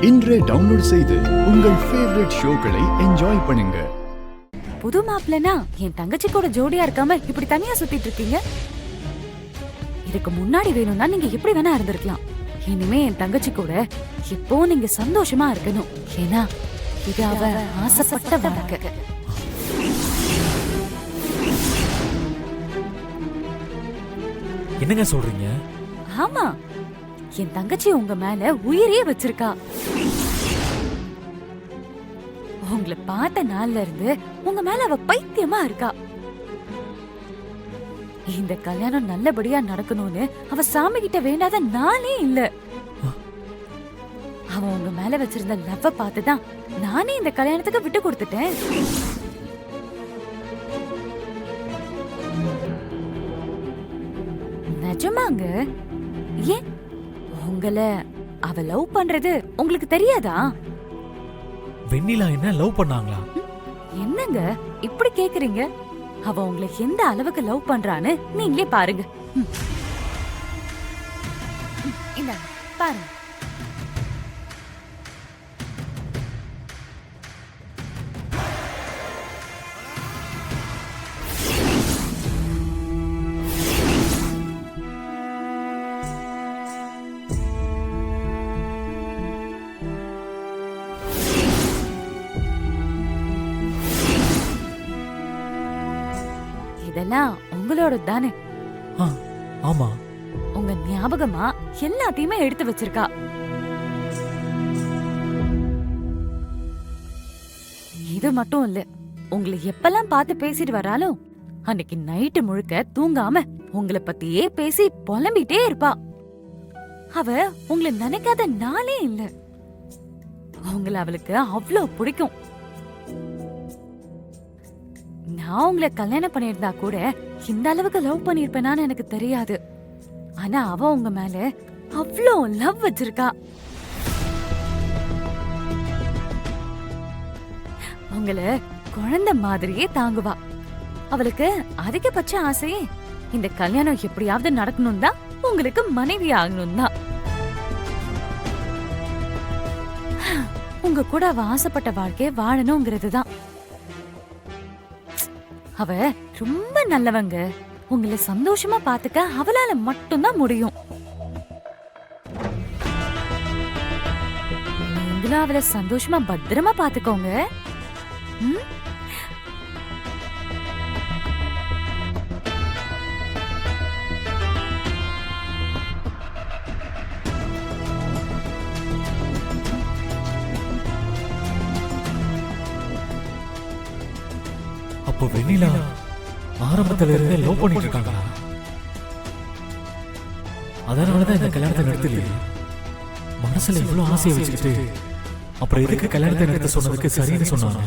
இன்றே டவுன்லோட் செய்து உங்கள் ஃபேவரட் ஷோக்களை என்ஜாய் பண்ணுங்க. புது மாப்பிள்ளனா என் தங்கச்சி கூட ஜோடியா இருக்காம இப்படி தனியா சுத்திட்டு இருக்கீங்க. இதுக்கு முன்னாடி வேணும்னா நீங்க எப்படி வேணா இருந்திருக்கலாம். இனிமே என் தங்கச்சி கூட இப்போ நீங்க சந்தோஷமா இருக்கணும். ஏன்னா இது அவ ஆசைப்பட்ட வாழ்க்கை. என்னங்க சொல்றீங்க? ஆமா, என் தங்கச்சி உங்க மேல உயிரே வச்சிருக்கா. உங்களை பார்த்த நாள்ல இருந்து உங்க மேல அவ பைத்தியமா இருக்கா. இந்த கல்யாணம் நல்லபடியா நடக்கணும்னு அவ சாமி கிட்ட வேண்டாத நாளே இல்ல. அவ உங்க மேல வச்சிருந்த லவ்வ பார்த்துதான் நானே இந்த கல்யாணத்துக்கு விட்டு கொடுத்துட்டேன். நிஜமாங்க. ஏன் உங்களை அவ லவ் பண்றது உங்களுக்கு தெரியாதா? வெண்ணிலா என்ன லவ் பண்ணாங்களா? என்னங்க இப்படி கேக்குறீங்க? அவ உங்களை எந்த அளவுக்கு லவ் பண்றான்னு நீங்களே பாருங்க. இந்தாங்க பாருங்க. இதெல்லாம் உங்களோட தானே? ஆமா. உங்க ஞாபகமா எல்லாத்தையுமே எடுத்து வச்சிருக்கா. இது மட்டும் இல்ல, உங்களை எப்பெல்லாம் பார்த்து பேசிட்டு வராலும் அன்னைக்கு நைட்டு முழுக்க தூங்காம உங்களை பத்தியே பேசி புலம்பிட்டே இருப்பா. அவ உங்களை நினைக்காத நாளே இல்ல. உங்களை அவளுக்கு அவ்வளோ பிடிக்கும். நான் உங்களை கல்யாணம் பண்ணிருந்தா கூட இந்த அளவுக்கு லவ் பண்ணிருப்பேனான்னு எனக்கு தெரியாது. ஆனா அவ உங்க மேல அவ்வளோ லவ் வச்சிருக்கா. உங்களை குழந்தை மாதிரியே தாங்குவா. அவளுக்கு அதிகபட்ச ஆசையே இந்த கல்யாணம் எப்படியாவது நடக்கணும் தான், உங்களுக்கு மனைவி ஆகணும் தான். உங்க கூட அவ ஆசைப்பட்ட வாழ்க்கைய வாழணுங்கிறது தான். அவ ரொம்ப நல்லவங்க. உங்களை சந்தோஷமா பாத்துக்க அவளால மட்டும்தான் முடியும். நீங்களும் அவளை சந்தோஷமா பத்திரமா பாத்துக்கோங்க. அப்போ வெண்ணிலா ஆரம்பத்துல இருந்தே லவ் பண்ணிட்டு இருக்காங்களா? அதனாலதான் இந்த கல்யாணத்தை நடத்தலையே. மனசுல இவ்வளவு ஆசையை வச்சுக்கிட்டு அப்புறம் எதுக்கு கல்யாணத்தை நடத்த சொன்னதுக்கு சரின்னு சொன்னாங்க?